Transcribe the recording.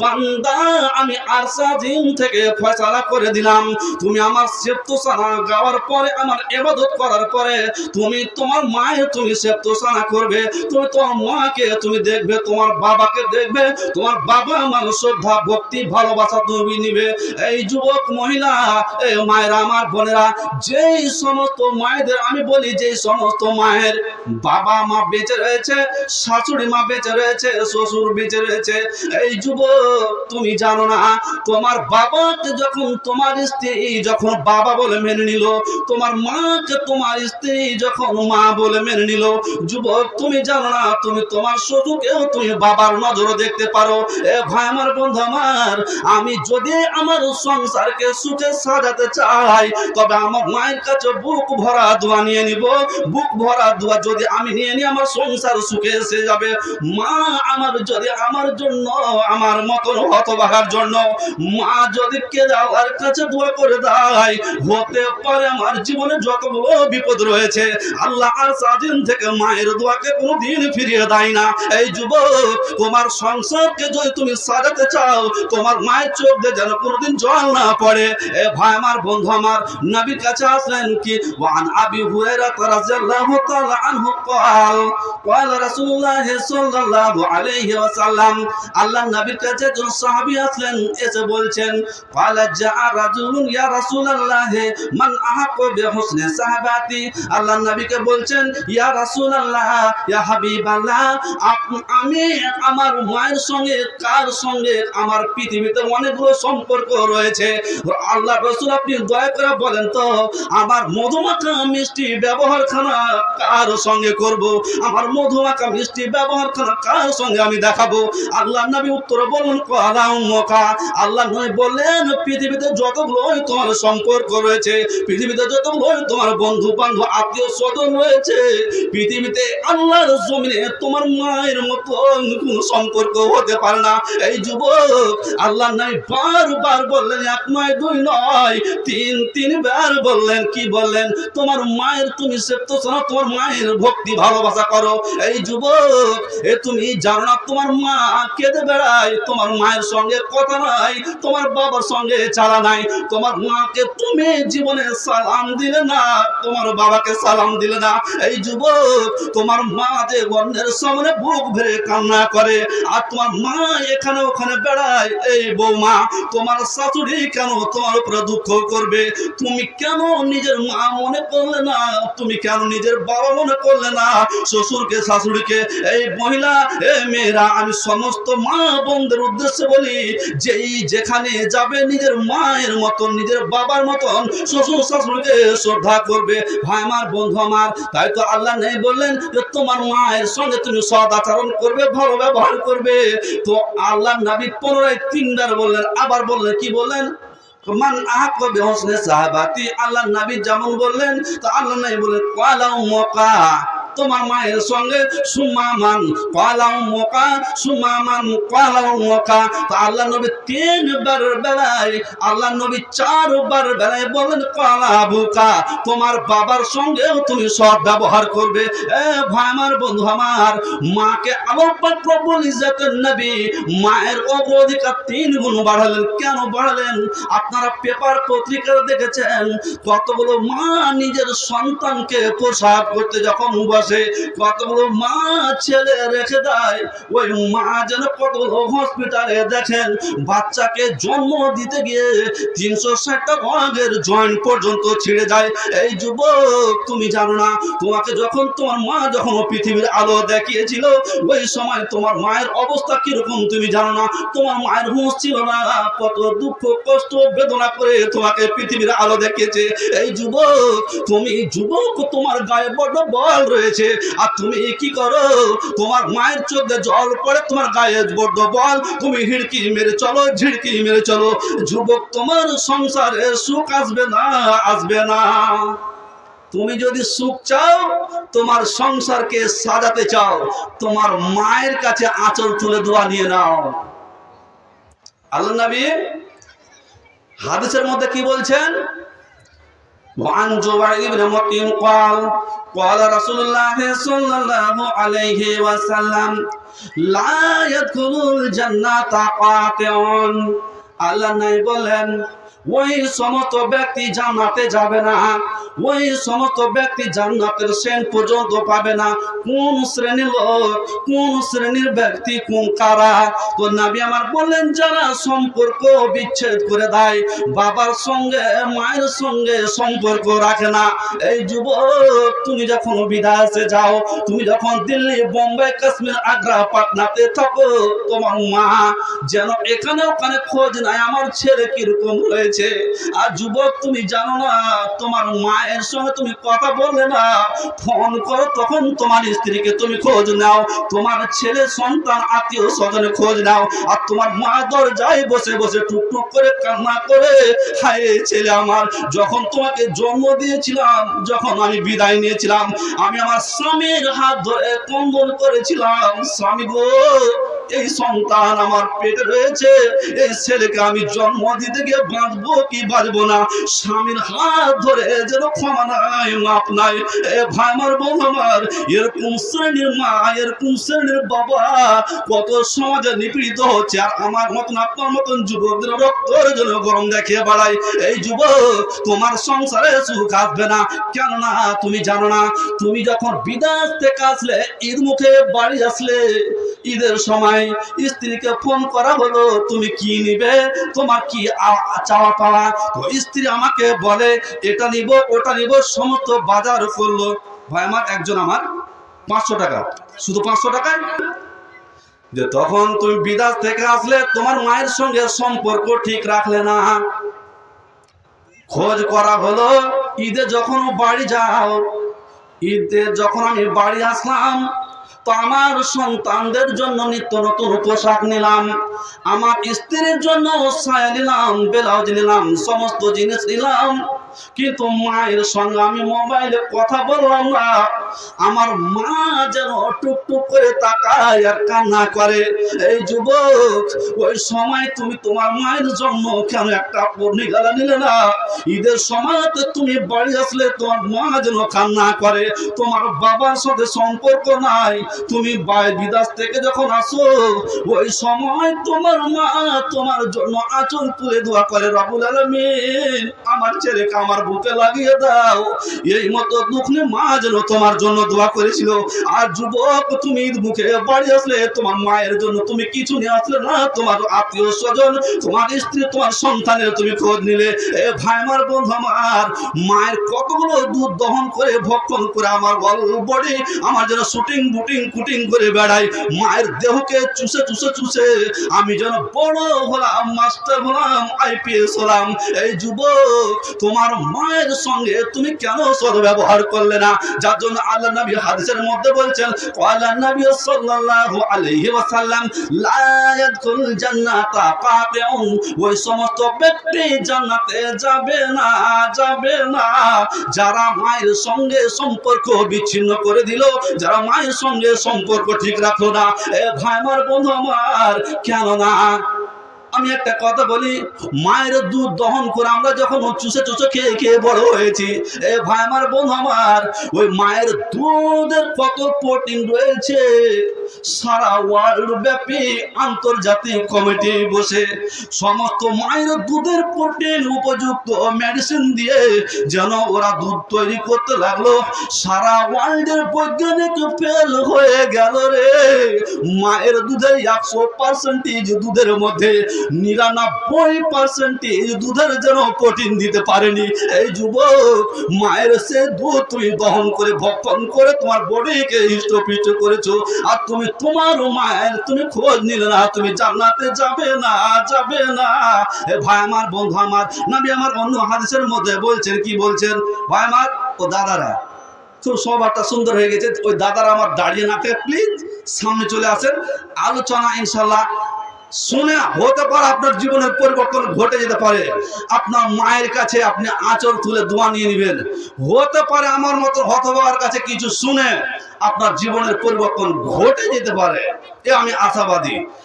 বান্দা আমি আরশাজিম থেকে ফয়সালা করে দিলাম, তুমি আমার সেপ্তসানা গাওয়ার পরে, আমার ইবাদত করার পরে তুমি তোমার মায়ের তুমি সেপ্তসানা করবে, তুমি তোমার মাকে তুমি দেখবে, তোমার বাবাকে দেখবে, তোমার বাবা আমার শ্রদ্ধা ভক্তি ভালোবাসা তুমি নিবে। এই যুবক মহিলা, এই মায়েরা, আমার বোনেরা, যেই সমস্ত মায়েদের আমি বলি, যেই সমস্ত মায়ের বাবা মা বেঁচে রয়েছে, শাশুড়ি মা বেঁচে রয়েছে, শ্বশুর বেঁচে রয়েছে, এই যুবক তুমি জানো না, তোমার বাবাকে যখন তোমার স্ত্রী যখন বাবা বলে মেনে নিল, তোমার মাকে তোমার স্ত্রী যখন মা বলে মেনে নিল, যুবক তুমি জানো না, তুমি তোমার শ্বশুরকেও তুমি বাবার নজরে দেখতে পারো। এ ভাই আমার, বন্ধু আমার, আমি যদি আমার সংসারকে সুখে সাজাতে চাই, তবে আমার মায়ের কাছে বুক ভরা দোয়া নিয়ে নিব। বুক ভরা দোয়া যদি আমি নিয়ে নিই, আমার সংসার সুখে এসে যাবে। মা আমার যদি আমার জন্য, আমার মতন হতভাগার জন্য মা যদি কেদার কাছে দোয়া করে দেয়, হতে পারে আমার জীবনে যতগুলো বিপদ রয়েছে আল্লাহ আরশাজিম থেকে মায়ের দোয়াকে কোনোদিন ফিরিয়ে দেয় না। এই যুবক, তোমার সংসারকে যদি তুমি সাজাতে চাও, তোমার মায়ের চোখ দিয়ে যেন কোনোদিন জল না পড়ে। এ ভাই আমার, বন্ধু আমার, নবীর কাছে আসলেন কি, ওয়ান আবি হুরায়রা রাদিয়াল্লাহু তাআলা আনহু قال قال رسول الله صلى الله عليه وسلم, আল্লাহ নবীর কাছে একজন সাহাবী আসলেন, এসে বলছেন, قال جاء رجل يا رسول الله من احق بحسن صحبتي, আল্লাহ নবীকে বলছেন, ইয়া রাসূলুল্লাহ, ইয়া হাবিবাল্লাহ, আমি আমার মায়ের সঙ্গে কার সঙ্গে আমার পৃথিবীতে অনেকগুলো সম্পর্ক রয়েছে, আল্লাহ রাসূল আপনি দয়া করে বলেন তো, আমার মধুমাখা মিষ্টি ব্যবহারখানা কার সঙ্গে করব, আমার মধুমাখা মিষ্টি ব্যবহারখানা কার সঙ্গে আমি দেখাবো? আল্লাহ নবী উত্তর বললেন, ক্বালা উম্মুকা, আল্লাহ নবী বললেন, পৃথিবীতে যতগুলো তোমার সম্পর্ক রয়েছে, পৃথিবীতে যতগুলো তোমার বন্ধু বান্ধব আত্মীয় স্বজন রয়েছে, পৃথিবীতে আল্লাহর জমিনে তোমার মায়ের মতো কোন সম্পর্ক হতে পারে না। এই যুবক, আল্লাহ নবী বারবার বললেন, এক নয় দুই নয় তিনবার বললেন, কি বললেন? তোমার মায়ের তুমি সেপ্তসানা, তোমার মায়ের ভক্তি ভালোবাসা করো। এই যুবক, এ তুমি জানো না, তোমার মা কেঁদে বেড়ায়, তোমার মায়ের সঙ্গে কথা নাই, তোমার বাবার সঙ্গে চালা নাই, তোমার মাকে তুমি জীবনে সালাম দিলে না, তোমার বাবাকে সালাম দিলে না। এই যুবক, তোমার মা যে অন্যের সামনে বুক ভরে কান্না করে, আর তোমার মা এখানে ওখানে বেড়ায়, এই বৌমা, তোমার শাশুড়ি কেন তোমার উপরে দুঃখ করবে? তুমি কেন নিজের মা মনে করলে না? তুমি কেন নিজের বাবা মনে করলে না? শ্বশুরকে, শাশুড়িকে। এই মহিলা, এ মেয়েরা, আমি সমস্ত মা বোনদের উদ্দেশ্যে বলি, যেই যেখানে যাবে নিজের মায়ের মতন, নিজের বাবার মতন শ্বশুর শাশুড়িকে শ্রদ্ধা করবে। ভাই আমার, বন্ধু আমার, তাই তো আল্লাহ নেই বললেন যে তোমার মায়ের সঙ্গে তুমি সদ আচরণ করবে, ভালো ব্যবহার করবে। তো আল্লাহ নবী পুনরায় তিনবার বললেন, আবার বললেন, কি বললেন? মান আহাক্কু বিহুসনি সাহাবাতি, আল্লাহ নবী যেমন বললেন, তো আল্লাহ নবী বললেন, ক্বালা উম্মুকা, তোমার মায়ের সঙ্গে সুমামান, ক্বালা উম্মুকা সুমামান, ক্বালা উম্মুকা। তো আল্লাহ নবী তিনবার বেলায়, আল্লাহ নবী চারবার বেলায় বলেন, ক্বালা আবুকা, তোমার বাবার সঙ্গেও তুমি সৎ ব্যবহার করবে। এ ভাই আমার, বন্ধু আমার, মাকে আল্লাহ পাক রব্বুল ইজ্জতের নবী মায়ের অগ্রাধিকার 3 গুণ বাড়ালেন। কেন বাড়ালেন? আপনারা পেপার পত্রিকাতে দেখেছেন, কতগুলো মা নিজের সন্তানকে প্রসব করতে যখন বসে, কতগুলো মা ছেলে রেখে দেয়, ওই মা যেন কতগুলো হসপিটালে দেখেন বাচ্চাকে জন্ম দিতে গিয়ে 360টা অঙ্গের জয়েন্ট পর্যন্ত ছিঁড়ে যায়। এই যুবক, তুমি জানো না, তোমাকে যখন তোমার মা যখন পৃথিবীর আলো দেখিয়েছিল, ওই সময় তোমার মায়ের অবস্থা কিরকম তুমি জানো না? তোমার মায়ের হুঁশ ছিল না, কত দুঃখ কষ্ট বেদনা করে তোমাকে পৃথিবীর আলো দেখিয়েছে। এই যুবক, তুমি যুবক, তোমার গায়ে বড় বল রয়েছে, আর তুমি কি করো? তোমার মায়ের চোখে জল পড়ে, তোমার গায়ে বড় বল, তুমি হিড়কি মেরে চলো, ঝিড়কি মেরে চলো। যুবক, তোমার সংসারে সুখ আসবে না, আসবে না। তুমি যদি সুখ চাও, তোমার সংসারকে সাজাতে চাও, তোমার মায়ের কাছে আঁচল তুলে দোয়া নিয়ে নাও। আল্লাহ নবী হাদিসের মধ্যে কি বলছেন? وعن جبير بن مطعم قال قال رسول الله صلى الله عليه وسلم لا يدخل الجنة قاطع আল্লাহ নাই বলেন ওই সমস্ত ব্যক্তি জান্নাতে যাবে না, ওই সমস্ত ব্যক্তি জান্নাতের শ্রেণী পর্যন্ত পাবে না। কোন শ্রেণীর লোক, কোন শ্রেণীর ব্যক্তি, কোন কারা? তো নবী আমার বললেন যারা সম্পর্ক বিচ্ছেদ করে দেয়, বাবার সঙ্গে মায়ের সঙ্গে সম্পর্ক রাখে না। এই যুবক, তুমি যখন বিদেশে যাও, তুমি যখন দিল্লি, বোম্বাই, কাশ্মীর, আগ্রা, পাটনাতে থাকো, তোমার মা যেন এখানে ওখানে খোঁজ নাই আমার ছেলে কিরকম রয়েছে। আর যুবক, তুমি জানো না তোমার মায়ের সঙ্গে তুমি কথা বললে না, ফোন করো, তখন তোমার স্ত্রীকে তুমি খোঁজ নাও, তোমার ছেলে সন্তান আত্মীয় স্বজনে খোঁজ নাও, আর তোমার মা দরজায় বসে বসে টুকটুক করে কান্না করে, হায় ছেলে আমার, যখন তোমাকে জন্ম দিয়েছিলাম, যখন আমি বিদায় নিয়েছিলাম, আমি আমার স্বামীর হাত ধরে কন্দন করেছিলাম, স্বামী গো, এই সন্তান আমার পেটে রয়েছে, এই ছেলেকে আমি জন্ম দিতে গিয়ে বাঁচবো কি বাঁচবো না, স্বামীর হাত ধরে যেন ক্ষমা নাই, মাপ নাই। এ ভাই আমার, বোন আমার, এরকম শ্রেণীর মা, এরকম শ্রেণীর বাবা কত সমাজে নিপীড়িত হচ্ছে, আর আমার মতন, আপনার মতন যুবকদের রক্তের জন্য গরম দেখিয়ে বাড়াই। এই যুবক, তোমার সংসারে সুখ আসবে না, কেননা তুমি জানো না, তুমি যখন বিদেশ থেকে আসলে, ঈদ মুখে বাড়ি আসলে, ঈদের সময় স্ত্রীকে ফোন করা হলো, তুমি কি নিবে, তোমার কি চাওয়া পাওয়া? তো স্ত্রী আমাকে বলে এটা নিব, ওটা নিব, সমস্ত বাজার করলো। ভাই আমার, একজন আমার 500 টাকা, শুধু 500 টাকায়, যে তখন তুমি বিদেশ থেকে আসলে, তোমার মায়ের সঙ্গে সম্পর্ক ঠিক রাখলে না, খোঁজ করা হলো, ঈদে যখন বাড়ি যাও, ঈদে যখন আমি বাড়ি আসলাম, তো আমার সন্তানদের জন্য নিত্য নতুন পোশাক নিলাম, আমার স্ত্রীর জন্য সায়া নিলাম, ব্লাউজ নিলাম, সমস্ত জিনিস নিলাম, কিন্তু মায়ের সঙ্গে আমি মোবাইলে কথা বললাম না। আমার মা যেন টুকটুক করে তাকায় আর কান্না করে। এই যুবক, ওই সময় তুমি তোমার মায়ের জন্য কেন একটা পূর্ণিগালা নিলে না? ঈদের সময়তে তুমি বাড়ি আসলে তোমার মা যেন কান্না করে, তোমার বাবার সাথে সম্পর্ক নাই, তুমি বিদেশ থেকে যখন আসো, ওই সময় তোমার মা তোমার জন্য আঁচল তুলে দোয়া করে, রব্বুল আলামিন আমার ছেলেকে আমার বুকে লাগিয়ে দাও। এই মতো দুঃখে মা যেন তোমার জন্য দোয়া করেছিল। আর যুবক, তুমি ঈদ মুখে বাড়ি আসলে, তোমার মায়ের জন্য তুমি কিছু নিয়ে আসলে না, তোমার আত্মীয় স্বজন, তোমার স্ত্রী, তোমার সন্তানের তুমি খোঁজ নিলে। এ ভাই আমার, বন্ধু আমার, মায়ের কতগুলো দুধ দহন করে ভক্ষণ করে আমার বডি আমার যেন শুটিং বুটিং কুটিং করে বেড়াই, মায়ের দেহকে চুষে চুষে চুষে আমি যেন বড় হলাম, মাস্টার হলাম, আইপিএস হলাম। এই যুবক, তোমার মায়ের সঙ্গে তুমি কেন সদ্ব্যবহার করলে না? যার জন্য আল্লাহ নবী হাদিসের মধ্যে বলছেন, ক্বালা নবী সাল্লাল্লাহু আলাইহি ওয়াসাল্লাম লা ইয়াদখুল জান্নাতা কাতিউন, ওই সমস্ত ব্যক্তি জান্নাতে যাবে না, যাবে না যারা মায়ের সঙ্গে সম্পর্ক বিচ্ছিন্ন করে দিল, যারা মায়ের সঙ্গে সম্পর্ক ঠিক রাখলো না। এ ভাই আমার, বন্ধু আমার, কেন না? আমি একটা কথা বলি, মায়ের দুধ দহন করে আমরা যখন চুষে চুষে খেয়ে খেয়ে বড় হয়েছি, এ ভাই আমার, বন্ধু আমার, ওই মায়ের দুধের কত প্রোটিন রয়েছে, সারা ওয়ার্ল্ড ব্যাপী আন্তর্জাতিক কমিটি বসে সমস্ত মায়ের দুধের প্রোটিন উপযুক্ত মেডিসিন দিয়ে যেন ওরা দুধ তৈরি করতে লাগলো। সারা ওয়ার্ল্ডের বৈজ্ঞানিক ফেল হয়ে গেল রে। মায়ের দুধের 100% দুধের মধ্যে 99% দুধের যেন প্রোটিন দিতে পারেনি। এই যুবক, মায়ের সে দুধ তুমি দহন করে ভক্ষণ করে তোমার বডিকে হৃষ্টপুষ্ট করেছো, আর তুমি তোমার মায়ের তুমি খোঁজ নিলে না, তুমি জান্নাতে যাবে না, যাবে না। এ ভাই আমার, বন্ধু আমার, নবী আমার অন্য হাদিসের মধ্যে বলছেন, কি বলছেন? ভাই আমার ও দাদারা, তো সবারটা সুন্দর হয়ে গেছে, ওই দাদারা আমার দাঁড়িয়ে না থেকে প্লিজ সামনে চলে আসেন, আলোচনা ইনশাল্লাহ শুনে হতে পারে আপনার জীবনের পরিবর্তন ঘটে যেতে পারে। আপনার মায়ের কাছে আপনি আঁচল তুলে দোয়া নিয়ে নেবেন, হতে পারে আমার মতো হতভাগার কাছে কিছু শুনে আপনার জীবনের পরিবর্তন ঘটে যেতে পারে, এ আমি আশাবাদী।